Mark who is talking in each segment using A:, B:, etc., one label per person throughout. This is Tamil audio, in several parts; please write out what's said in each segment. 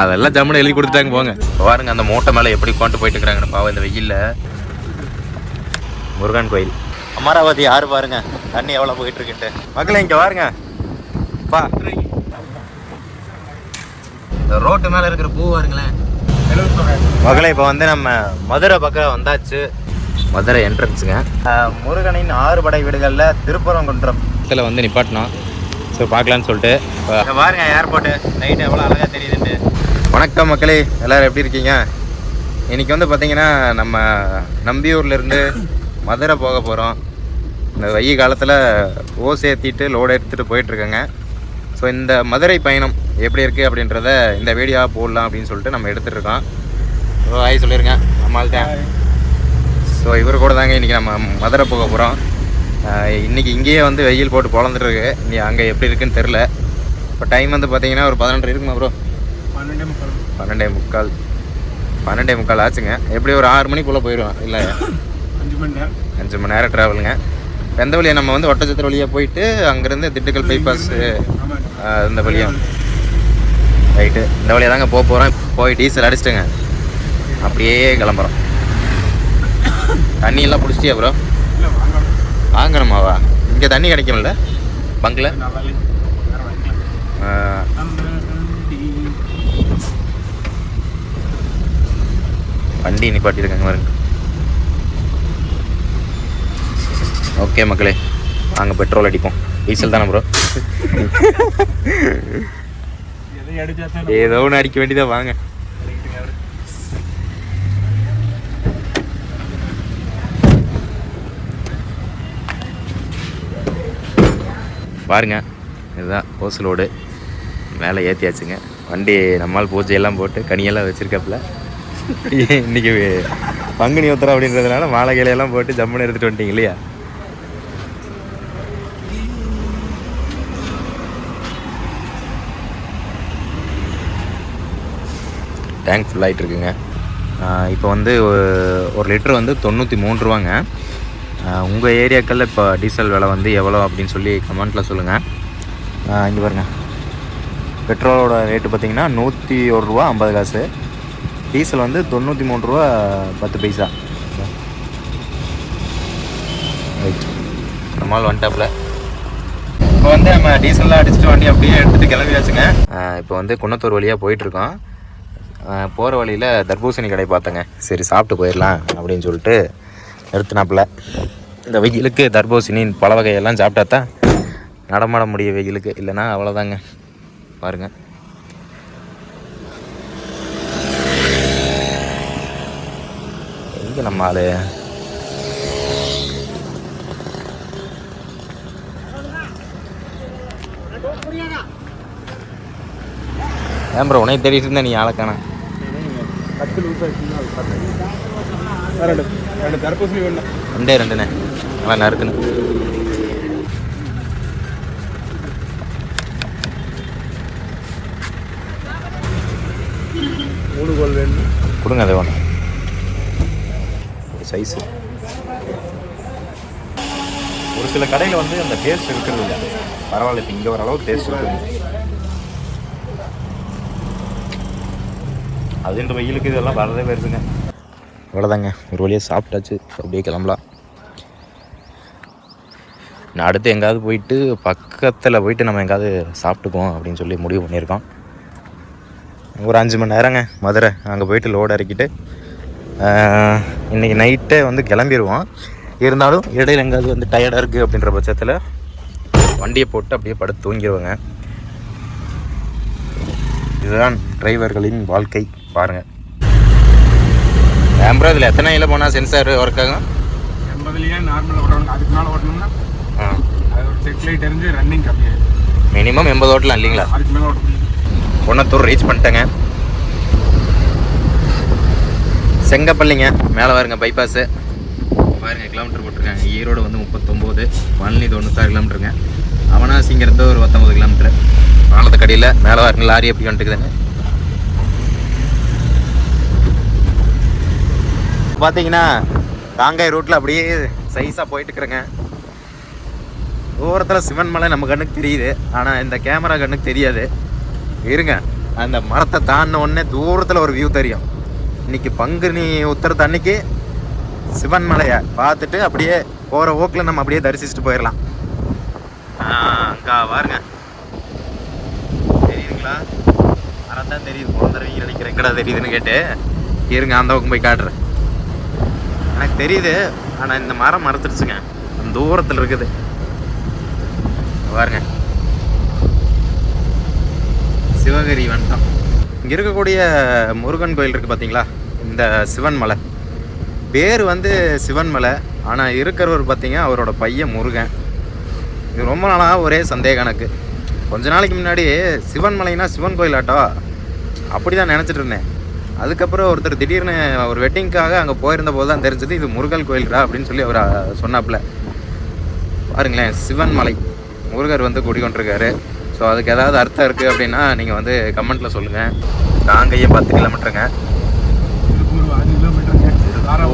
A: அதெல்லாம் ஜம்முன்னு எழுதி கொடுத்துட்டாங்க போங்க. பாருங்க அந்த மூட்டை மேலே எப்படி கொண்டு போயிட்டு இருக்கிறாங்கன்னு பாவம் இந்த வெயில்ல. முருகன் கோயில் அமராவதி ஆறு பாருங்க தண்ணி எவ்வளோ போயிட்டு இருக்குன்ட்டு. மக்களே இங்கே பாருங்க பா, இந்த ரோட்டு மேலே இருக்கிற பூ பாருங்களேன் மகளே. இப்போ வந்து நம்ம மதுரை பக்கம் வந்தாச்சு. மதுரை என்ட்ரன்ஸுங்க. முருகனின் 6 படை வீடுகளில் திருப்பரங்குன்றம் இதில் வந்து நிப்பாட்டினோம். ஸோ பார்க்கலான்னு சொல்லிட்டு பாருங்க ஏர்போர்ட்டு நைட்டு எவ்வளோ அழகாக தெரியுதுன்ட்டு. வணக்கம் மக்களே, எல்லோரும் எப்படி இருக்கீங்க? இன்றைக்கி வந்து பார்த்திங்கன்னா நம்ம நம்பியூர்லேருந்து மதுரை போக போகிறோம். இந்த வெயில் காலத்தில் ஓஸ் ஏற்றிட்டு லோடு எடுத்துகிட்டு போயிட்டுருக்கேங்க. ஸோ இந்த மதுரை பயணம் எப்படி இருக்குது அப்படின்றத இந்த வீடியோவாக போடலாம் அப்படின்னு சொல்லிட்டு நம்ம எடுத்துகிட்ருக்கோம். ஸோ ஆய் சொல்லிடுங்க நம்மள்தான். ஸோ இவர் கூட தாங்க இன்றைக்கி நம்ம மதுரை போக போகிறோம். இன்றைக்கி இங்கேயே வந்து வெயில் போட்டு பொழந்துட்டுருக்கு. இங்கே அங்கே எப்படி இருக்குன்னு தெரில. இப்போ டைம் வந்து பார்த்தீங்கன்னா ஒரு 12 இருக்குமா ப்ரோ? 12:45 ஆச்சுங்க. எப்படி ஒரு 6 மணிக்குள்ளே போயிடுவோம் இல்லை? 5 மணி நேரம் ட்ராவலுங்க. எந்த வழியாக நம்ம வந்து ஒட்டச்சத்திர வழியாக போயிட்டு அங்கேருந்து திண்டுக்கல் பைபாஸு இந்த வழியாக ரைட்டு இந்த வழியாக தாங்க போக போகிறோம். போய் டீசல் அடிச்சிட்டுங்க அப்படியே கிளம்புறோம். தண்ணியெல்லாம் பிடிச்சிட்டியா ப்ரோ? வாங்கணுமாவா? இங்கே தண்ணி கிடைக்கும்ல பங்கில்? வண்டி நிப்பாட்டியிருக்காங்க பாருங்க. ஓகே மக்களே, நாங்கள் பெட்ரோல் அடிப்போம். டீசல் தானே ப்ரோ? ஏதோ ஒன்று அடிக்க வேண்டியதான் வாங்க. பாருங்க இதுதான் ஓசலோடு மேலே ஏற்றியாச்சுங்க. வண்டி நம்மால் பூஜையெல்லாம் போட்டு கனியெல்லாம் வச்சுருக்காப்புல. இன்றைக்கி பங்குனி உத்திரம் அப்படின்றதுனால மாலை கிளையெல்லாம் போட்டு ஜம்முன்னு எடுத்துகிட்டு வந்துட்டீங்க இல்லையா? டேங்க் ஃபுல்லாகிட்டு இருக்குங்க. இப்போ வந்து 1 லிட்டர் வந்து 93 ரூபாங்க. உங்கள் ஏரியாக்களில் இப்போ டீசல் விலை வந்து எவ்வளோ அப்படின்னு சொல்லி கமெண்ட்டில் சொல்லுங்கள். இங்கே பாருங்கள், பெட்ரோலோட ரேட்டு பார்த்திங்கன்னா 101 ரூபா 50 காசு. டீசல் வந்து 93 ரூபா 10 பைசா. ரைட், நம்மளால் வந்துட்டாப்புல. இப்போ வந்து நம்ம டீசல்லாம் அடிச்சுட்டு வண்டி அப்படியே எடுத்துகிட்டு கிளம்பியாச்சுங்க. இப்போ வந்து குன்னத்தூர் வழியாக போயிட்டுருக்கோம். போகிற வழியில் தர்பூசணி கடை பார்த்தேங்க. சரி சாப்பிட்டு போயிடலாம் அப்படின்னு சொல்லிட்டு நிறுத்தினாப்புல. இந்த வெயிலுக்கு தர்பூசணி பல வகையெல்லாம் சாப்பிட்டா தான் நடமாட முடியும் வெயிலுக்கு, இல்லைன்னா அவ்வளோதாங்க. பாருங்கள் எங்கே நம்ம ஆள்? ஏன் ப்ரோ உனக்கு தேடிட்டு இருந்தா நீ ஆளக்கான? ரெண்டுண்ணே நல்லா நறுக்குண்ணே. கொடுங்க அதை ஒன்று ஒரு சைஸு. ஒரு சில கடையில் வந்து அந்த டேஸ்ட் இருக்கிறது இல்லை. பரவாயில்ல, இப்போ இங்கே ஓரளவு டேஸ்ட் இருக்குது. அது இந்த வெயிலுக்கு இதெல்லாம் வரதே வருதுங்க. அவ்வளோதாங்க, ஒரு வழியாக சாப்பிட்டாச்சு. அப்படியே கிளம்பலாம். நான் அடுத்து எங்கேயாவது போயிட்டு பக்கத்தில் போயிட்டு நம்ம எங்கேயாவது சாப்பிட்டுக்குவோம் அப்படின்னு சொல்லி முடிவு பண்ணியிருக்கோம். ஒரு 5 மணி நேரங்க மதுரை. அங்கே போயிட்டு லோடு இறக்கிட்டு இன்றைக்கி நைட்டே வந்து கிளம்பிடுவோம். இருந்தாலும் இடையில எங்கேயாவது வந்து டயர்டாக இருக்குது அப்படின்ற பட்சத்தில் வண்டியை போட்டு அப்படியே படுத்து தூங்கிடுவோங்க. இதுதான் டிரைவர்களின் வாழ்க்கை. பாருங்கள் கேமரா இதில் எத்தனை இதில் போனால் சென்சார் ஒர்க் ஆகும்?
B: 80 நார்மலாக ஓடணும். அதுக்கு மேலே ஓடணும்னா அது ஒரு செட் லைட் எரிஞ்சு ரன்னிங் கம்மியாக
A: மினிமம் 80 ஓட்டலாம் இல்லைங்களா?
B: அதுக்கு மேலே ஓட முடியும்.
A: குன்னத்தூர் ரீச் பண்ணிட்டேங்க. செங்கப்பள்ளிங்க மேலே பாருங்க பைபாஸு. பாருங்கள் கிலோமீட்டர் போட்டிருக்காங்க. ஈரோடு வந்து 39, பழனி 96 கிலோமீட்டருங்க. அவனாசிங்கிறது ஒரு 19 கிலோமீட்டரு. பாலத்துக்கடியில் மேலே பாருங்க லாரி எப்படி வந்துட்டுக்குதுன்னு. பார்த்தீங்கன்னா காங்காய் ரூட்டில் அப்படியே சைஸாக போயிட்டுருக்குறேங்க. தூரத்தில் சிவன் மலை நம்ம கண்ணுக்கு தெரியுது, ஆனால் இந்த கேமரா கண்ணுக்கு தெரியாது. இருங்க அந்த மரத்தை தாண்டின உடனே தூரத்தில் ஒரு வியூ தெரியும். இன்னைக்கு பங்குனி உத்தரத்து அன்னைக்கு சிவன் மலையை பார்த்துட்டு அப்படியே போகிற ஓக்கில் நம்ம அப்படியே தரிசிச்சுட்டு போயிடலாம். அங்கே பாருங்க, தெரியுதுங்களா? மரம் தான் தெரியுது. குழந்தைங்க நினைக்கிறேன் எங்கடா தெரியுதுன்னு கேட்டு இருங்க, அந்த பக்கம் போய் காட்டுறேன். எனக்கு தெரியுது, ஆனால் இந்த மரம் மறைச்சிருச்சுங்க, அந்த தூரத்தில் இருக்குது பாருங்க. சிவகிரி வந்துட்டோம். இங்கே இருக்கக்கூடிய முருகன் கோயில் இருக்குது பார்த்தீங்களா, இந்த சிவன் மலை பேர் வந்து சிவன் மலை. ஆனால் இருக்கிறவர் பார்த்தீங்க அவரோட பையன் முருகன். இது ரொம்ப நாளாக ஒரே சந்தேகம் எனக்கு. கொஞ்ச நாளைக்கு முன்னாடி சிவன் மலைனா சிவன் கோயில் ஆட்டோ அப்படி தான் நினச்சிட்டு இருந்தேன். அதுக்கப்புறம் ஒருத்தர் திடீர்னு ஒரு வெட்டிங்காக அங்கே போயிருந்த போது தான் தெரிஞ்சது இது முருகன் கோயில்டா அப்படின்னு சொல்லி அவர் சொன்னாப்புல. பாருங்களேன், சிவன் மலை முருகர் வந்து குடிக்கொண்டிருக்காரு. ஸோ அதுக்கு ஏதாவது அர்த்தம் இருக்குது அப்படின்னா நீங்கள் வந்து கமெண்ட்டில் சொல்லுங்கள். நாங்கையும் 10 கிலோமீட்டருங்க,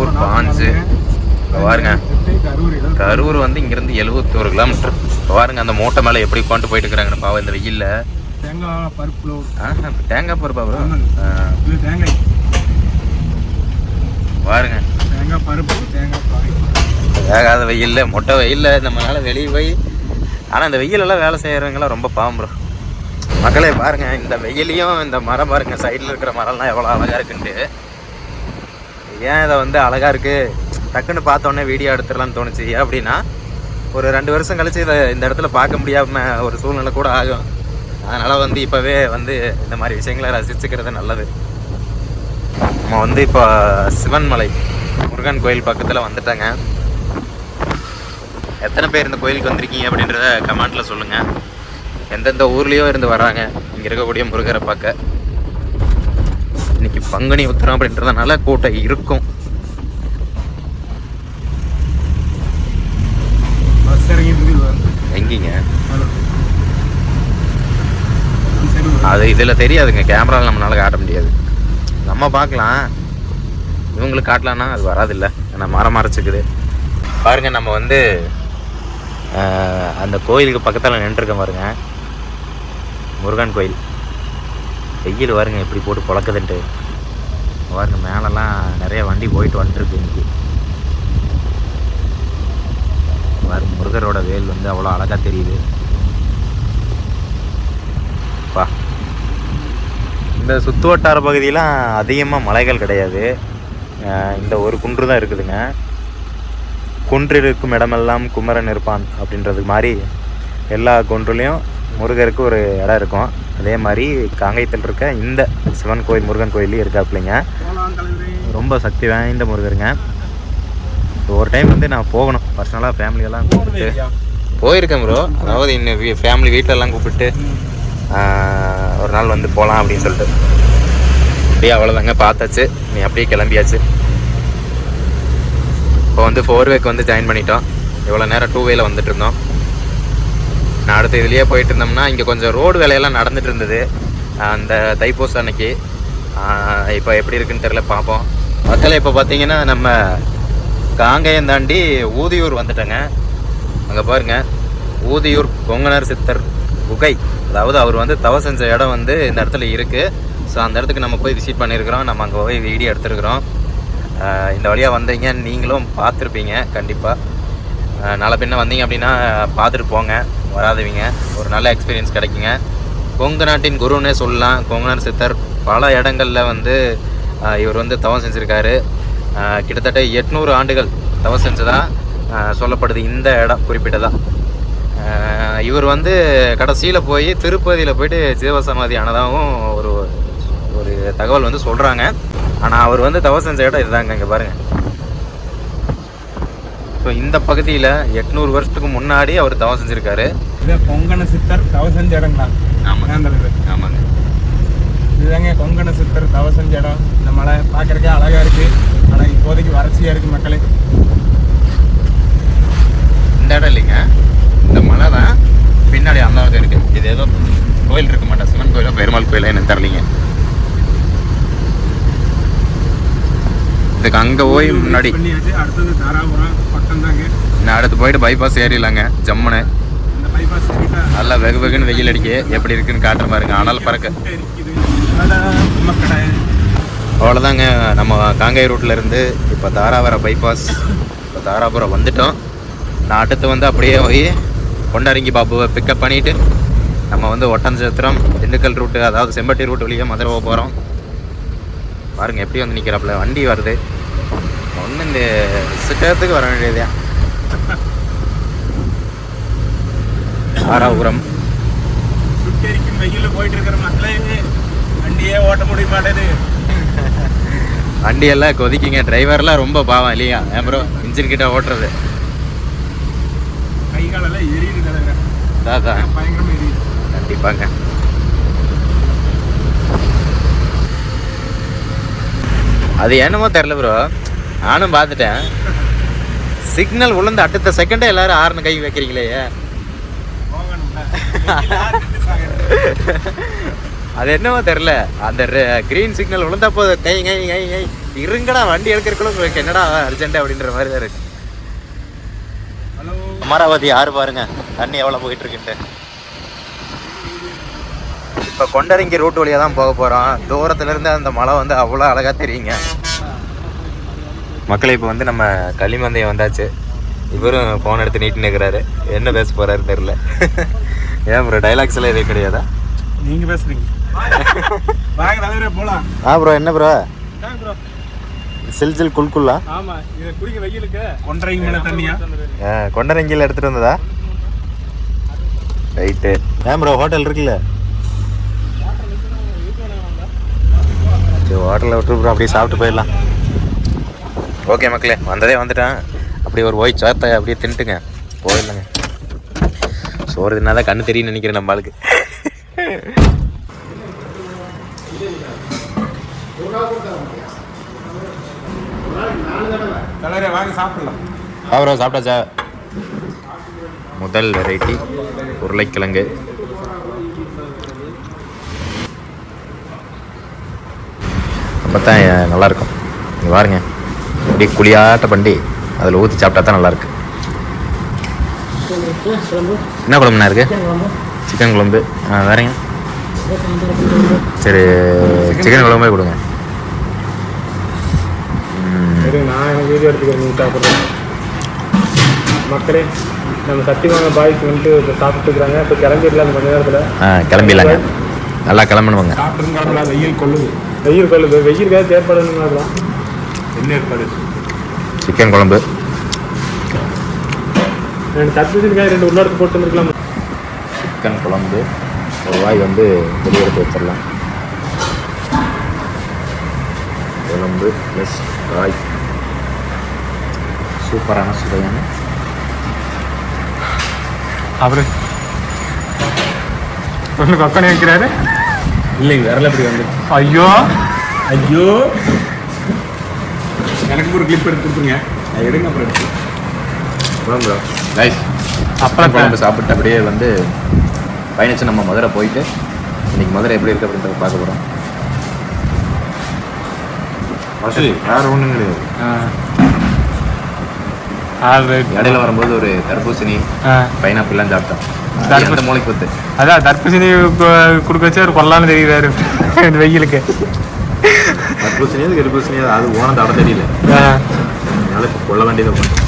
A: ஊர் பாஞ்சு பாருங்க. கரூர் வந்து இங்கேருந்து 71 கிலோமீட்டர். பாருங்க அந்த மூட்டை மேலே எப்படி கொண்டு போயிட்டு இருக்கிறாங்கன்னு பாவம் இந்த வெயில்ல.
B: தேங்காய் பருப்பு.
A: தேங்காய் பருப்பா ப்ரோ?
B: தேங்காய்
A: பாருங்க,
B: தேங்காய் பருப்பு, தேங்காய் பாய்.
A: வேகாத வெயில்ல, மொட்டை வெயில்ல நம்மளால வெளியே போய். ஆனால் இந்த வெயிலெல்லாம் வேலை செய்கிறவங்களாம் ரொம்ப பாவம் ப்ரோ. மக்களே பாருங்க, இந்த வெயிலையும் இந்த மரம் பாருங்க, சைடில் இருக்கிற மரம்லாம் எவ்வளோ அழகாக இருக்குன்ட்டு. ஏன் இதை வந்து அழகாக இருக்குது டக்குன்னு பார்த்தோன்னே வீடியோ எடுத்துடலான்னு தோணுச்சு அப்படின்னா, ஒரு 2 வருஷம் கழிச்சு இதை இந்த இடத்துல பார்க்க முடியாமல் ஒரு சூழ்நிலை கூட ஆகும். அதனால் வந்து இப்போவே வந்து இந்த மாதிரி விஷயங்களை ரசிச்சுக்கிறது நல்லது. நம்ம வந்து இப்போ சிவன்மலை முருகன் கோயில் பக்கத்தில் வந்துட்டாங்க. எத்தனை பேர் இந்த கோயிலுக்கு வந்திருக்கீங்க அப்படின்றத கமெண்ட்டில் சொல்லுங்கள். எந்தெந்த ஊர்லேயோ இருந்து வராங்க இங்கே இருக்கக்கூடிய முருகரை பார்க்க. இன்னைக்கு பங்குனி உத்திரம் அப்படின்றதுனால கூட்டம் இருக்கும். எங்கீங்க அது இதில் தெரியாதுங்க, கேமராவில் நம்மளால காட்ட முடியாது. நம்ம பார்க்கலாம், இவங்களுக்கு காட்டலான்னா அது வராதில்லை, ஏன்னா மரம் மறைச்சிக்குது. பாருங்க, நம்ம வந்து அந்த கோயிலுக்கு பக்கத்தில் நின்றுருக்கேன் பாருங்க, முருகன் கோயில். வெயில் பாருங்க எப்படி போட்டு பொழக்குதுன்ட்டு. பாருங்க மேலெல்லாம் நிறைய வண்டி போயிட்டு வந்துட்டுருக்கு. இன்னைக்கு பாருங்க முருகரோட வேல் வந்து அவ்வளோ அழகாக தெரியுது. பா, இந்த சுற்று வட்டார பகுதியெலாம் அதிகமாக மலைகள் கிடையாது. இந்த ஒரு குன்று தான் இருக்குதுங்க. குன்று இருக்கும் இடமெல்லாம் குமரன் இருப்பான் அப்படின்றது மாதிரி எல்லா குன்றுலேயும் முருகருக்கு ஒரு இடம் இருக்கும். அதே மாதிரி காங்கயத்தில் இருக்க இந்த சிவன் கோயில் முருகன் கோயிலையும் இருக்காப்புலைங்க. ரொம்ப சக்தி வாய்ந்த முருகருங்க. ஒரு டைம் வந்து நான் போகணும் பர்சனலாக, ஃபேமிலியெல்லாம் கூப்பிட்டு போயிருக்கேன் ப்ரோ. அதாவது இன்னும் ஃபேமிலி வீட்டிலெல்லாம் கூப்பிட்டு ஒரு நாள் வந்து போகலாம் அப்படின்னு சொல்லிட்டு அப்படியே அவ்வளோதாங்க பார்த்தாச்சு. நீ அப்படியே கிளம்பியாச்சு. இப்போ வந்து 4வேக்கு வந்து ஜாயின் பண்ணிட்டோம். இவ்வளோ நேரம் 2வேல வந்துட்டு இருந்தோம். நான் அடுத்த இதுலேயே போயிட்டு இருந்தோம்னா இங்கே கொஞ்சம் ரோடு வேலையெல்லாம் நடந்துட்டு இருந்தது அந்த தைப்பூசம் அன்னைக்கு. இப்போ எப்படி இருக்குன்னு தெரியல, பார்ப்போம். மக்கள் இப்போ பார்த்தீங்கன்னா நம்ம காங்கயம் தாண்டி ஊதியூர் வந்துட்டேங்க. அங்கே பாருங்க, ஊதியூர் கொங்கணர் சித்தர் குகை, அதாவது அவர் வந்து தவ செஞ்ச இடம் வந்து இந்த இடத்துல இருக்குது. ஸோ அந்த இடத்துக்கு நம்ம போய் விசிட் பண்ணியிருக்கிறோம். நம்ம அங்கே போய் வீடியோ எடுத்துருக்குறோம். இந்த வழியாக வந்தீங்க, நீங்களும் பார்த்துருப்பீங்க கண்டிப்பாக. நாளை பின்ன வந்தீங்க அப்படின்னா பார்த்துட்டு போங்க, வராதவங்க ஒரு நல்ல எக்ஸ்பீரியன்ஸ் கிடைக்குங்க. கொங்கு நாட்டின் குருன்னே சொல்லலாம். கொங்கணர் சித்தர் பல இடங்களில் வந்து இவர் வந்து தவம் செஞ்சுருக்காரு. கிட்டத்தட்ட 800 ஆண்டுகள் தவம் செஞ்சதாக சொல்லப்படுது இந்த இடம் குறிப்பிட்டதாக. இவர் வந்து கடைசியில் போய் திருப்பதியில் போயிட்டு ஜீவசமாதி ஆனதாகவும் ஒரு ஒரு தகவல் வந்து சொல்கிறாங்க. ஆனால் அவர் வந்து தவம் செஞ்ச இடம் இதுதாங்க, இங்கே பாருங்கள். ஸோ இந்த பகுதியில் 800 வருஷத்துக்கு முன்னாடி அவர் தவம் செஞ்சுருக்காரு.
B: இது கொங்கண சித்தர் தவம் செஞ்ச இடங்களா?
A: ஆமாங்க, ஆமாங்க.
B: இதுதாங்க கொங்கண சித்தர் தவம் செஞ்ச இடம். இந்த மலை பார்க்குறதுக்கே அழகாக இருக்குது. ஆனால் இப்போதைக்கு வறட்சியாக இருக்குது மக்களே.
A: இந்த இடம் இல்லைங்க, இந்த மலை தான் பின்னாடி அந்த இருக்குது. இது ஏதோ கோயில் இருக்க மாட்டேன், சிவன் கோயிலோ பெருமாள் கோயிலோ என்ன தரலிங்க. இதுக்கு அங்கே போய் முன்னாடி
B: அடுத்தது தாராபுரம் பக்கம் தாங்க.
A: நான் அடுத்து போயிட்டு பைபாஸ் ஏறிடலாங்க ஜம்முன்னு.
B: இந்த பைபாஸ்
A: நல்லா வெகு வெகுன்னு வெயில் அடிக்கு எப்படி இருக்குன்னு காட்டுற பாருங்க. ஆனால் பறக்க
B: மக்கடை
A: அவ்வளோதாங்க. நம்ம காங்கேய ரூட்டில் இருந்து இப்போ தாராபுரம் பைபாஸ், இப்போ தாராபுரம் வந்துட்டோம். நான் அடுத்து வந்து அப்படியே போய் கொண்டாரங்கி பாபுவை பிக்கப் பண்ணிவிட்டு நம்ம வந்து ஒட்டன்சத்திரம் திண்டுக்கல் ரூட்டு, அதாவது செம்பட்டி ரூட் வழியாக மதுரை போக போகிறோம். பாருங்கள் எப்படி வந்து நிற்கிறாப்புல வண்டி வருது. ஒன்று இந்த சிட்டத்துக்கு வர வேண்டியதே. தாராபுரம்
B: சுட்டெரிக்கும் வெயிலில் போயிட்டு இருக்கிற மக்களே வண்டியே ஓட்ட முடிய மாட்டேது.
A: வண்டியெல்லாம் கொதிக்குங்க. டிரைவர்லாம் ரொம்ப பாவம் இல்லையா? அப்புறம் இன்ஜின் கிட்ட ஓட்டுறது
B: கை காலெல்லாம் எரியுது கலங்க.
A: அதான்
B: பயங்கரமாக எரியுது.
A: கண்டிப்பாங்க. அது என்னமோ தெரில ப்ரோ, நானும் பார்த்துட்டேன். சிக்னல் விழுந்து அடுத்த செகண்டே எல்லாரும் ஆறுனு கை வைக்கிறீங்களே. அது என்னவோ தெரில, அந்த கிரீன் சிக்னல் விழுந்தப்போ கை கை கை கை இருங்கடா வண்டி எடுக்கிறக்குள்ள என்னடா அர்ஜென்ட் அப்படின்ற மாதிரி தான் இருக்கு. அமராவதி ஆறு பாருங்க தண்ணி எவ்வளோ போயிட்டு இருக்குன்ட்டு. இப்போ கொண்டரங்கி ரூட் வழியாக தான் போக போகிறோம். தூரத்துலேருந்து அந்த மலை வந்து அவ்வளோ அழகாக தெரியுங்க. மக்களை இப்போ வந்து நம்ம களிமந்தையம் வந்தாச்சு. இவரும் ஃபோன் எடுத்து நீட்டு நிற்கிறாரு. என்ன பேச போகிறாருன்னு தெரில. ஏன் ப்ரோ டைலாக்ஸ் எல்லாம் எதுவும் கிடையாதா?
B: நீங்கள் பேசுகிறீங்க வாங்க தலைவரே போகலாம்.
A: ப்ரோ என்ன ப்ரோ சில் சில் குல்குல்லா?
B: ஆமாம், இதை குடிக்க வெயிலுக்கு கொண்டரங்கி மேலே தண்ணியா?
A: கொண்டரங்கியில் எடுத்துகிட்டு வந்ததா? ரைட்டு. ஏன் ப்ரோ ஹோட்டல் இருக்குல்ல? சரி ஹோட்டலில் விட்டு ப்ரோ அப்படியே சாப்பிட்டு போயிடலாம். ஓகே மக்களே, வந்ததே வந்துட்டேன். அப்படியே ஒரு ஒயிட் சோத்தை அப்படியே தின்ட்டுங்க போயிடலாங்க. சோறு தின்னா தான் கண்ணு தெரியும்னு நினைக்கிறேன் நம்ம ஆளுக்கு.
B: தலைவரே வாங்க சாப்பிடலாம்.
A: அப்புறம் சாப்பிட்டாச்சா? முதல் வெரைட்டி உருளைக்கிழங்கு. அப்போ தான் நல்லாயிருக்கும். இங்கே பாருங்க அப்படியே குழியாட்ட பண்ணி அதில் ஊற்றி சாப்பிட்டா தான் நல்லாயிருக்கு. என்ன குழம்புண்ணா இருக்குது? சிக்கன் குழம்பு. வேறங்க? சரி சிக்கன் குழம்பே கொடுங்க.
B: நான் எனக்கு வீடியோ எடுத்துக்கிறேன், நீங்கள் சாப்பிட்றேன். மக்களே நம்ம சத்தியமான பாய்க்கு வந்துட்டு இப்போ சாப்பிட்டுருக்குறாங்க. இப்போ கிளம்பிடலாம் கொஞ்ச நேரத்தில்.
A: கிளம்பிடலாங்க. நல்லா கிளம்பணுவாங்க.
B: சாப்பிட்டு கிளம்பலாம். வெயில் கொள்ளுது, வெயில் கொள்ளுது. வெயிலுக்காக ஏற்பாடுன்னு என்ன ஏற்பாடு?
A: சிக்கன் குழம்பு.
B: 2 தட்டுக்காய் 2 உள்ளாடுக்கு போட்டு வந்துருக்கலாம்.
A: சிக்கன் குழம்பு ஒரு வாய் வந்து வெளியே எடுத்து வச்சிடலாம். குழம்பு ப்ளஸ் காய். சூப்பரான சுவையான.
B: அவரு ஒன்று கொக்கனை வைக்கிறாரு. இல்லைங்க விரல எப்படி வந்து. ஐயோ ஐயோ, எனக்கு ஒரு கிளிப் எடுத்து கொடுத்துருங்க. எடுங்க அப்புறம் எடுத்து
A: குழம்பு ரைஸ். அப்பளம் குழம்பு சாப்பிட்டு அப்படியே வந்து பயணிச்சு நம்ம மதுரை போயிட்டு இன்னைக்கு மதுரை எப்படி இருக்குது அப்படின்றத பார்க்க போகிறோம். வேறு ஒன்றும் கிடையாது. இடையில வரும்போது ஒரு தர்பூசணி பைனாப்பிள்லாம் சாப்பிட்டோம். அந்த மூளைக்கு கொத்து.
B: அதான் தர்பூசணி கொடுக்க வச்சு ஒரு கொல்லான்னு தெரியுறாரு இந்த வெயிலுக்கு.
A: தர்பூசணியாவது கருப்பூசணியாவது அது ஓனம் தட தெரியல. அதனால இப்போ கொள்ள வேண்டியதை பண்ணுறோம்.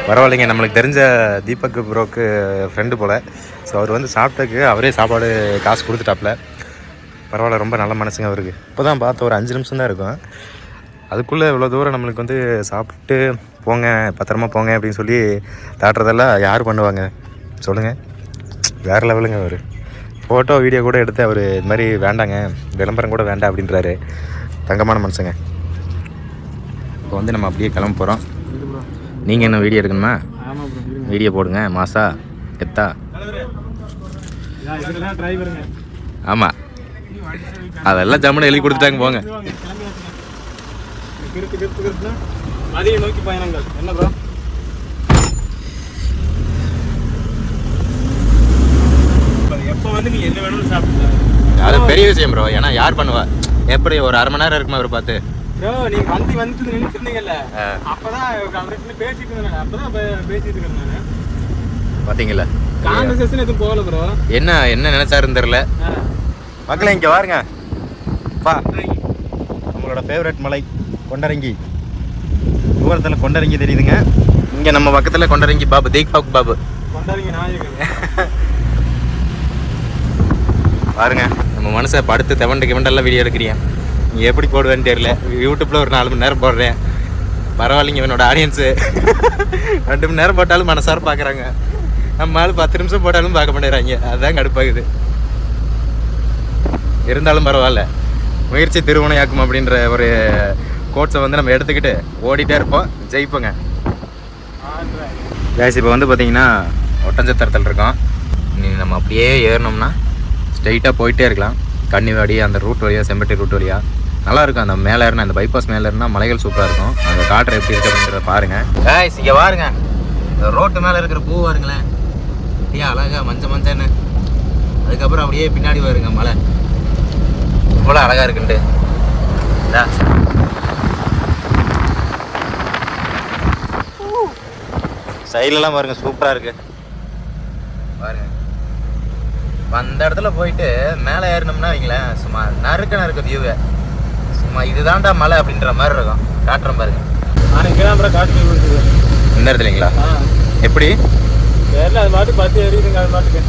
A: பரவாயில்லைங்க. நம்மளுக்கு தெரிஞ்ச தீபக் ப்ரோக்கு ஃப்ரெண்டு போல். ஸோ அவர் வந்து சாப்பிட்டதுக்கு அவரே சாப்பாடு காசு கொடுத்துட்டாப்புல. பரவாயில்ல, ரொம்ப நல்ல மனசுங்க அவருக்கு. இப்போ தான் பார்த்த ஒரு 5 நிமிஷம் தான் இருக்கும். அதுக்குள்ளே இவ்வளோ தூரம் நம்மளுக்கு வந்து சாப்பிட்டு போங்க பத்திரமா போங்க அப்படின்னு சொல்லி தாட்டுறதெல்லாம் யார் பண்ணுவாங்க சொல்லுங்கள்? வேறு லெவலுங்க அவர். ஃபோட்டோ வீடியோ கூட எடுத்து அவர் இது மாதிரி வேண்டாங்க, விளம்பரம் கூட வேண்டாம் அப்படின்றாரு. தங்கமான மனுஷங்க. இப்போ வந்து நம்ம அப்படியே கிளம்ப போகிறோம். நீங்கள் என்ன வீடியோ எடுக்கணுமா? வீடியோ போடுங்க. மாசா எத்தா. ஆமாம், அதெல்லாம் ஜம்முன்னு எழுதி கொடுத்துட்டாங்க. போங்க.
B: மதியை நோக்கி பயணங்கள். என்ன ப்ரோ? எப்போ வந்து நீ என்ன வேணும்னு சாப்பிட்டு
A: அது பெரிய விஷயம் ப்ரோ. ஏன்னா யார் பண்ணுவா? எப்படி ஒரு அரை மணி நேரம் இருக்குமா அவர் பார்த்து?
B: ப்ரோ நீங்க வந்து நின்றுட்டு இருந்தீங்கல்ல, அப்பதான் அவர்கிட்ட பேசிட்டு இருந்தேன். அப்பதான் பேசிட்டு இருக்கேன் நான்.
A: பார்த்தீங்களா?
B: கான்வர்சேஷன் எதுவும் போகல ப்ரோ.
A: என்ன நினைச்சாருன்னு தெரியல. மக்களே இங்கே பாருங்க பா, நம்மளோட ஃபேவரட் மலை கொண்டரங்கி. தூரத்தில் கொண்டரங்கி தெரியுதுங்க. இங்கே நம்ம பக்கத்தில் கொண்டரங்கி பாபு, தேக் பாபு
B: கொண்டரங்கி நாயகன்.
A: பாருங்க, நம்ம மனசை படுத்து தெவண்டெல்லாம் வீடியோ எடுக்கிறீங்க. நீங்கள் எப்படி போடுவேன்னு தெரியல. யூடியூப்பில் ஒரு 4 மணி நேரம் போடுறேன். பரவாயில்லைங்க, என்னோட ஆடியன்ஸு 2 மணி நேரம் போட்டாலும் மனசார பார்க்குறாங்க. நம்ம ஆள் 10 நிமிஷம் போட்டாலும் பார்க்க மாட்டேறாங்க. அதுதான் கடுப்பாகுது. இருந்தாலும் பரவாயில்ல, முயற்சி திருவினையாக்கும் அப்படின்ற ஒரு கோட்ஸை வந்து நம்ம எடுத்துக்கிட்டு ஓடிட்டே இருப்போம், ஜெயிப்போங்க. கேஸ் இப்போ வந்து பார்த்தீங்கன்னா ஒட்டஞ்சத்திரத்தில் இருக்கோம். நீ நம்ம அப்படியே ஏறினோம்னா ஸ்ட்ரைட்டாக போயிட்டே இருக்கலாம். கன்னிவாடி அந்த ரூட் வழியாக, செம்பட்டி ரூட் வழியாக நல்லாயிருக்கும். அந்த மேலே ஏறினா, அந்த பைபாஸ் மேலே ஏறினா மலைகள் சூப்பராக இருக்கும். அந்த காற்று எப்படி இருக்குது அப்படின்றத பாருங்கள். கேஸ் இங்கே பாருங்க, இந்த ரோட்டு மேலே இருக்கிற பூ பாருங்களேன், அப்படியே அழகாக மஞ்சன்னு. அதுக்கப்புறம் அப்படியே பின்னாடி வருங்க மலை, இவ்வளோ அழகாக இருக்குன்ட்டு. சைட்லலாம் பாருங்க, சூப்பராக இருக்கு பாருங்க. அந்த இடத்துல போயிட்டு மேலே ஏறினோம்னா வைங்களேன், சும்மா நறுக்க வியூவை, சும்மா இதுதான்டா மலை அப்படின்ற மாதிரி இருக்கும். காட்டுறோம் பாருங்க. இந்த இடத்துலங்களா? எப்படி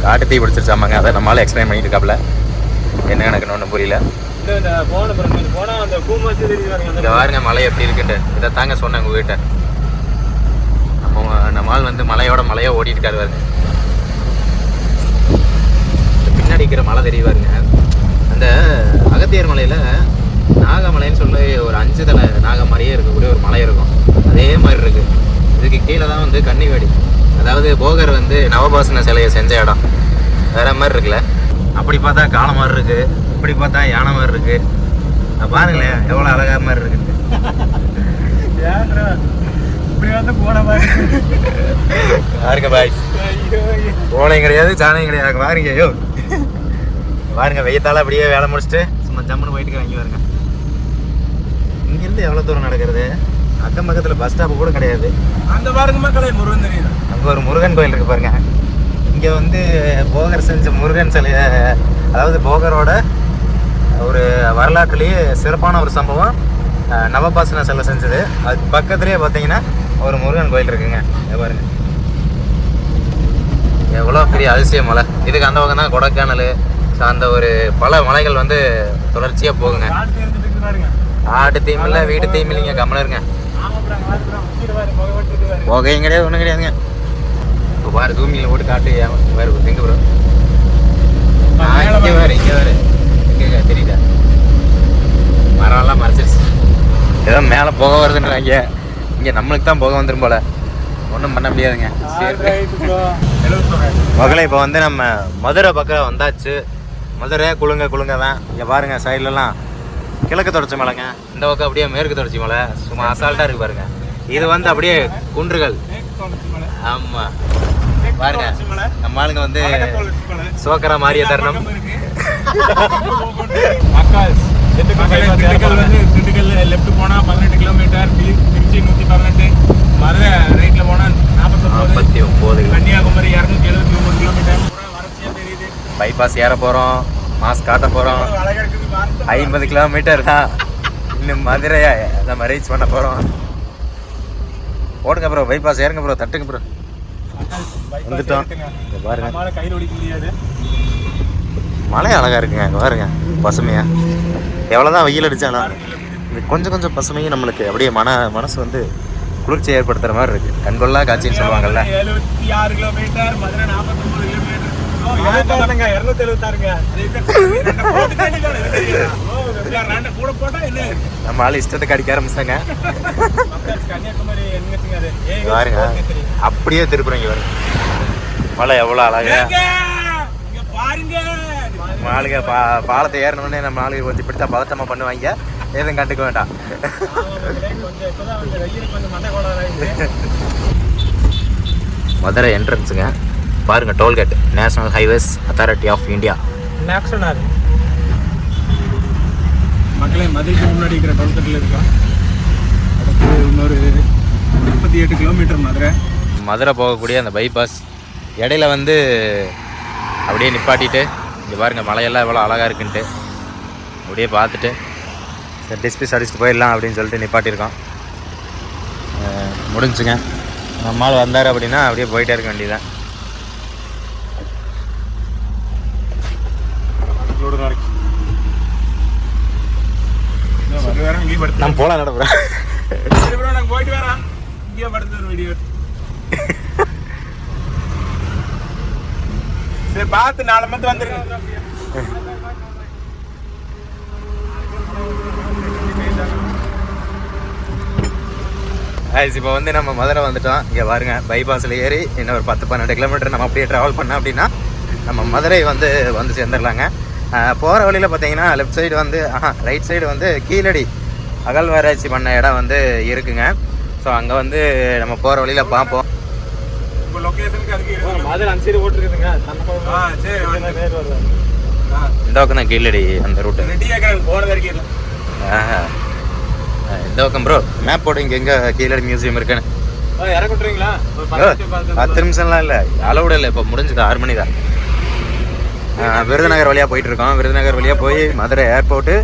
A: காட்டு தீ பிடிச்சிருச்சாமாங்க. அதை நம்மளால எக்ஸ்பிளைன் பண்ணிட்டு இருக்காப்புல. என்ன எனக்கு ஒன்றும் புரியல. இங்கே பாருங்க மலை எப்படி இருக்குன்ட்டு. இதை தாங்க சொன்னேன் உங்ககிட்ட. நம்ம ஆள் வந்து மலையோ ஓடிட்டு இருக்காரு பாருங்க. பின்னாடி இருக்கிற மலை தெரிய பாருங்க. அந்த அகத்தியர் மலையில் நாகமலைன்னு சொல்லி ஒரு 5 தலை நாக மாதிரியே இருக்கக்கூடிய ஒரு மலை இருக்கும். அதே மாதிரி இருக்கு. இதுக்கு கீழே தான் வந்து கன்னிவாடி, அதாவது போகர் வந்து நவபாசன சிலையை செஞ்ச இடம். வேற மாதிரி இருக்குல்ல. அப்படி பார்த்தா காளை மாதிரி இருக்கு, இப்படி பார்த்தா யானை மாதிரி இருக்கு. பாருங்களேன் எவ்வளோ அழகா மாதிரி இருக்கு. பாருங்க பாய், போனையும் கிடையாது சாணையும் கிடையாது. பாருங்க ஐயோ, பாருங்க வெய்யத்தால அப்படியே வேலை முடிச்சுட்டு சும்மா ஜம்முன்னு போயிட்டு வாங்கி பாருங்க. இங்கிருந்து எவ்வளோ தூரம் நடக்கிறது? அக்கம் பக்கத்தில் பஸ் ஸ்டாப்பு கூட கிடையாது.
B: அந்த பாருங்க மக்களே, முருகன் தெரியுது.
A: அங்கே ஒரு முருகன் கோயில் இருக்கு பாருங்க. இங்கே வந்து போகர் செஞ்ச முருகன் சிலையை, அதாவது போகரோட ஒரு வரலாற்றுலேயே சிறப்பான ஒரு சம்பவம் நவபாசன சிலை செஞ்சது. அது பக்கத்துலேயே பார்த்தீங்கன்னா ஒரு முருகன் கோயில் இருக்குங்க. பாருங்க எவ்வளோ பெரிய அதிசய மலை. இதுக்கு அந்த பக்கம் தான் கொடைக்கானல், அந்த ஒரு பல மலைகள் வந்து தொடர்ச்சியாக போகுங்க. ஆட்டு தீம் இல்லை, வீட்டு தீம் இல்லைங்க, கம்மலருங்க. புகையும் கிடையாது, ஒன்றும் கிடையாதுங்க. இப்போ பாரு, தூமியில் போட்டு காட்டு வேறு எங்கே ப்ரோ? இங்கே வேறு, இங்கே வேறு, எங்கே தெரியுதா? மரம்லாம் மறைச்சிருச்சு. ஏதோ மேலே புகை வருதுன்றாங்க. இங்கே நம்மளுக்கு தான் புகை வந்துடும் போல. ஒன்றும் பண்ண முடியாதுங்க. மகளே இப்போ வந்து நம்ம மதுரை பக்கம் வந்தாச்சு. மதுரை குலுங்க தான். இங்கே பாருங்க சைட்லலாம் கிழக்கு தொடர்ச்சி மலைங்க. இந்த பக்கம் அப்படியே மேற்கு தொடர்ச்சி மலை. சும்மா அசால்ட்டாக இருக்கு பாருங்க. இது வந்து அப்படியே குன்றுகள். ஆமாம் பாருங்க, நம்ம ஆளுங்க வந்து சோக்கரா மாறிய தருணம்.
B: திண்டுக்கல் லெஃப்ட் போனா 18 கிலோமீட்டர், திருச்சி 118, மதுரை ரைட்ல போனா 49, கன்னியாகுமரி 279 கிலோமீட்டர். வறட்சியா தெரியுது.
A: பைபாஸ் ஏற போறோம், மாஸ் காட்ட போறோம். 50 கிலோமீட்டர் தான் இன்னும் மதுரையா நம்ம ரீச் பண்ண போறோம். ஓடுங்க ப்ரோ, பைபாஸ் ஏறுங்க ப்ரோ, தட்டுங்க ப்ரோ. வந்துட்டோம். பாருங்க
B: கையில் ஓடிக்க முடியாது.
A: மலை அழகா இருக்குங்க. அங்கே பாருங்க பசுமையா. எவ்வளோதான் வெயில் அடித்தாலும் இந்த கொஞ்சம் பசுமையும் நம்மளுக்கு அப்படியே மனசு வந்து குளிர்ச்சி ஏற்படுத்துகிற மாதிரி இருக்குது. கண்கொள்ளா காட்சின்னு சொல்லுவாங்கல்ல.
B: 76 கிலோமீட்டர், மதுரை 49 கிலோமீட்டர்.
A: நம்ம ஆள் இஷ்டத்துக்கு அடிக்க ஆரம்பிச்சாங்க. பாருங்க அப்படியே திருப்புறீங்க பாருங்க. மழை எவ்வளோ அழகா ஆளுங்க பாலத்தை ஏறணுன்னே நம்ம ஆளுங்க கொஞ்சம் இப்படித்தான் பதட்டமாக பண்ணுவாங்க. எதுவும் கண்டுக்க வேண்டாம். மதுரை என்ட்ரன்ஸுங்க பாருங்க. Tollgate national highways authority of India.
B: மக்களே மதுரைக்கு முன்னாடி இருக்கிற டோல்கேட்டில் இருக்கோம். அடுத்து இன்னொரு 38 கிலோமீட்டர் மதுரை
A: போகக்கூடிய அந்த பைபாஸ் இடையில வந்து அப்படியே நிப்பாட்டிட்டு இங்கே பாருங்க மலையெல்லாம் எவ்வளோ அழகாக இருக்குன்ட்டு அப்படியே பார்த்துட்டு சரி டிஸ்பிஸ் அடிச்சுட்டு போயிடலாம் அப்படின்னு சொல்லிட்டு நிப்பாட்டியிருக்கோம். முடிஞ்சுங்க. நம்மால் வந்தார் அப்படின்னா அப்படியே போயிட்டே இருக்க வேண்டியதான். நான் போலாம் நடப்புறேன்.
B: போயிட்டு வரேன். இங்கே படுத்து ஒரு வீடியோ சரி பார்த்து 4 மந்த் வந்துருங்க.
A: இப்போ வந்து நம்ம மதுரை வந்துட்டோம். இங்கே பாருங்க பைபாஸில் ஏறி இன்னும் ஒரு 10-12 கிலோமீட்டர் நம்ம அப்படியே ட்ராவல் பண்ணோம் அப்படின்னா நம்ம மதுரை வந்து சேர்ந்துடலாங்க. போகிற வழியில் பார்த்தீங்கன்னா லெஃப்ட் சைடு வந்து ரைட் சைடு வந்து கீழடி அகழ்வாராய்ச்சி பண்ண இடம் வந்து இருக்குங்க. ஸோ அங்கே வந்து நம்ம போகிற வழியில் பார்ப்போம். இந்த பக்கம் தான் கீழடி அந்த ரூட்டு. இந்த பக்கம் ப்ரோ மேப் போட்டு இங்கே எங்கே கீழடி மியூசியம் இருக்குன்னு 10 நிமிஷம்லாம் இல்லை, அளவுட இல்லை. இப்போ முடிஞ்சுது 6 மணி தான். விருதுநகர் வழியாக போயிட்டுருக்கோம். விருதுநகர் வழியாக போய் மதுரை ஏர்போர்ட்டு,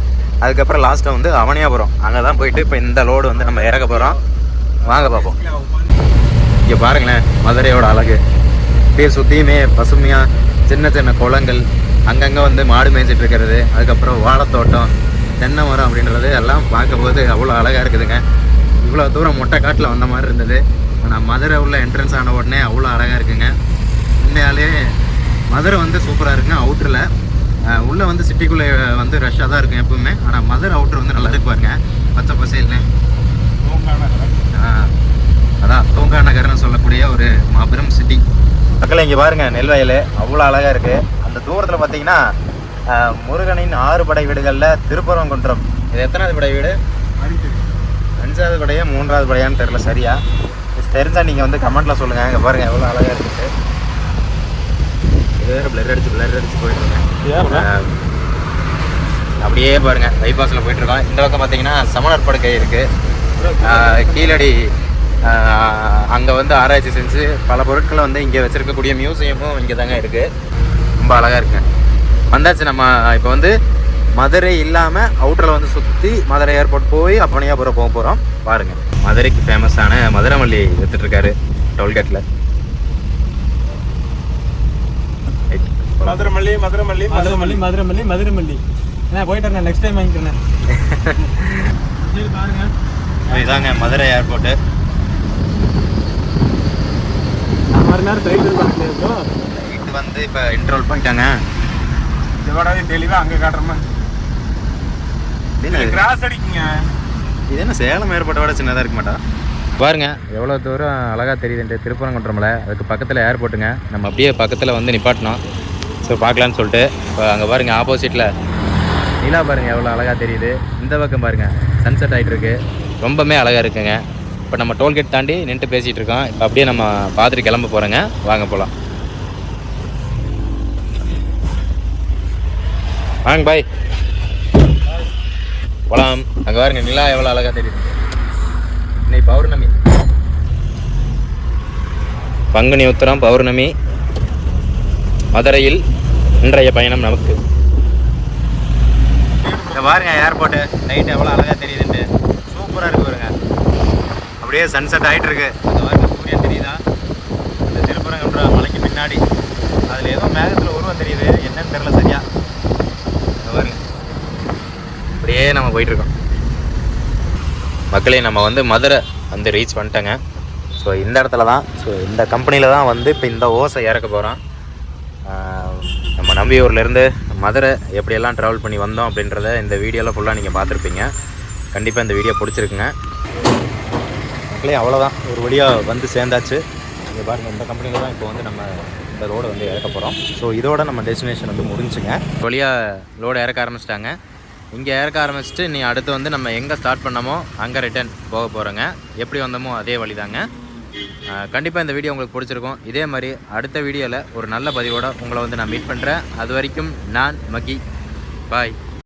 A: அதுக்கப்புறம் லாஸ்ட்டாக வந்து அவனியாபுரம். அங்கே தான் போயிட்டு இப்போ இந்த லோடு வந்து நம்ம இறக்க போகிறோம். வாங்க பார்ப்போம். இங்கே பாருங்களேன் மதுரையோட அழகு. இப்படியே சுற்றியுமே பசுமையாக சின்ன சின்ன குளங்கள், அங்கங்கே வந்து மாடு மேய்ச்சிட்டு இருக்கிறது, அதுக்கப்புறம் வாழைத்தோட்டம், தென்னை மரம் அப்படின்றது எல்லாம் பார்க்கும்போது அவ்வளோ அழகாக இருக்குதுங்க. இவ்வளோ தூரம் மொட்டை காட்டில் வந்த மாதிரி இருந்தது. ஆனால் மதுரை உள்ள என்ட்ரன்ஸ் ஆன உடனே அவ்வளோ அழகாக இருக்குங்க. உண்மையாலே மதுரை வந்து சூப்பராக இருக்குங்க. அவுட்டரில் உள்ளே வந்து சிட்டிக்குள்ளே வந்து ரஷ்ஷாக தான் இருக்கும் எப்பவுமே. ஆனால் மதுரை அவுட்டர் வந்து நல்லா இருக்குவாருங்க, பச்சை பசேல்னு. அதான் தூங்கா நகர்னு சொல்லக்கூடிய ஒரு மாபெரும் சிட்டி. மக்கள் இங்கே பாருங்கள் நெல்வயல் அவ்வளோ அழகாக இருக்குது. அந்த தூரத்தில் பார்த்தீங்கன்னா முருகனின் 6 படை வீடுகளில் திருப்பரங்குன்றம். இது எத்தனாவது படை வீடு? 5வது படையா 3வது படையான்னு தெரில சரியா. தெரிஞ்சால் நீங்கள் வந்து கமெண்ட்டில் சொல்லுங்கள். இங்கே பாருங்கள் எவ்வளோ அழகாக இருக்குது. இது வேறு பிளர் அடிச்சு போயிட்டுருக்கேன். அப்படியே பாருங்கள் பைபாஸில் போயிட்டுருக்கோம். இந்த பக்கம் பார்த்தீங்கன்னா சமணர் படுக்கை இருக்குது. கீழடி அங்கே வந்து ஆராய்ச்சி செஞ்சு பல பொருட்களை வந்து இங்கே வச்சுருக்கக்கூடிய மியூசியமும் இங்கே தாங்க இருக்குது. ரொம்ப அழகாக இருக்குங்க. வந்தாச்சு. நம்ம இப்போ வந்து மதுரை இல்லாமல் அவுட்டரில் வந்து சுற்றி மதுரை ஏர்போர்ட் போய் அவனியாபுரம் போக போகிறோம். பாருங்கள் மதுரைக்கு ஃபேமஸான மதுரை மல்லி விற்றுட்ருக்காரு டோல்கேட்டில்.
B: மதுரை மல்லி போயிட்டு நெக்ஸ்ட் டைம் வாங்கிக்கிறேன். பாருங்க
A: இதாங்க மதுரை ஏர்போர்ட்டு. இது வந்து இப்போ இன்ட்ரோல் பண்ணிட்டாங்க.
B: தெளிவா அங்கே காட்டுறோமா கிராஸ் அடிக்குங்க.
A: இது என்ன சேலம் ஏர்போர்ட்டோட சின்னதாக இருக்க மாட்டா? பாருங்க எவ்வளோ தூரம் அழகாக தெரியுதுன்ட்டு திருப்பரங்குன்றம்ல. அதுக்கு பக்கத்தில் ஏர்போர்ட்டுங்க. நம்ம அப்படியே பக்கத்தில் வந்து நிப்பாட்டினோம். ஸோ பார்க்கலான்னு சொல்லிட்டு இப்போ அங்கே பாருங்கள் ஆப்போசிட்டில் நிலா பாருங்கள் எவ்வளோ அழகாக தெரியுது. இந்த பக்கம் பாருங்கள் சன்செட் ஆகிட்டு இருக்கு. ரொம்பவே அழகாக இருக்குங்க. இப்போ நம்ம டோல்கேட் தாண்டி நின்று பேசிகிட்டு இருக்கோம். இப்போ அப்படியே நம்ம பார்த்துட்டு கிளம்ப போகிறோங்க. வாங்க போகலாம். வாங்க பாய் போகலாம். அங்கே பாருங்க நிலா எவ்வளோ அழகாக தெரியுது. இன்னைக்கு பௌர்ணமி, பங்குனி உத்திரம் பௌர்ணமி. மதுரையில் இன்றைய பயணம் நமக்கு. இங்கே பாருங்க ஏர்போர்ட்டு நைட்டு எவ்வளோ அழகாக தெரியுதுன்ட்டு. சூப்பராக இருக்கு பாருங்க. அப்படியே சன்செட் ஆகிட்டு இருக்கு. அந்த பாருங்க சூரியன் தெரியுதா அந்த திருப்பரங்குன்ற மலைக்கு பின்னாடி. அதில் ஏதோ மேகத்தில் உருவம் தெரியுது, என்னன்னு தெரியல சரியா. பாருங்க அப்படியே நம்ம போயிட்டுருக்கோம். மக்களே நம்ம வந்து மதுரை வந்து ரீச் பண்ணிட்டேங்க. ஸோ இந்த இடத்துல தான், ஸோ இந்த கம்பெனியில் தான் வந்து இப்போ இந்த ஓசை இறக்க போகிறோம். நம்ம நம்பியூர்லேருந்து மதுரை எப்படியெல்லாம் ட்ராவல் பண்ணி வந்தோம் அப்படின்றத இந்த வீடியோவில் ஃபுல்லாக நீங்கள் பார்த்துருப்பீங்க. கண்டிப்பாக இந்த வீடியோ பிடிச்சிருக்குங்க மக்களே. அவ்வளோதான், ஒரு வழியாக வந்து சேர்ந்தாச்சு. இங்கே பாருங்கள், இந்த கம்பெனியில் தான் இப்போ வந்து நம்ம இந்த ரோடு வந்து இறக்க போகிறோம். ஸோ இதோட நம்ம டெஸ்டினேஷன் வந்து முடிஞ்சுங்க. வழியாக லோடு இறக்க ஆரம்பிச்சிட்டாங்க. இங்கே இறக்க ஆரம்பிச்சுட்டு நீ அடுத்து வந்து நம்ம எங்கே ஸ்டார்ட் பண்ணமோ அங்கே ரிட்டர்ன் போக போகிறோங்க. எப்படி வந்தோமோ அதே வழி தாங்க. கண்டிப்பாக இந்த வீடியோ உங்களுக்கு பிடிச்சிருக்கும். இதே மாதிரி அடுத்த வீடியோவில் ஒரு நல்ல பதிவோடு உங்களை வந்து நான் மீட் பண்ணுறேன். அது வரைக்கும் நான் மகி. பாய்.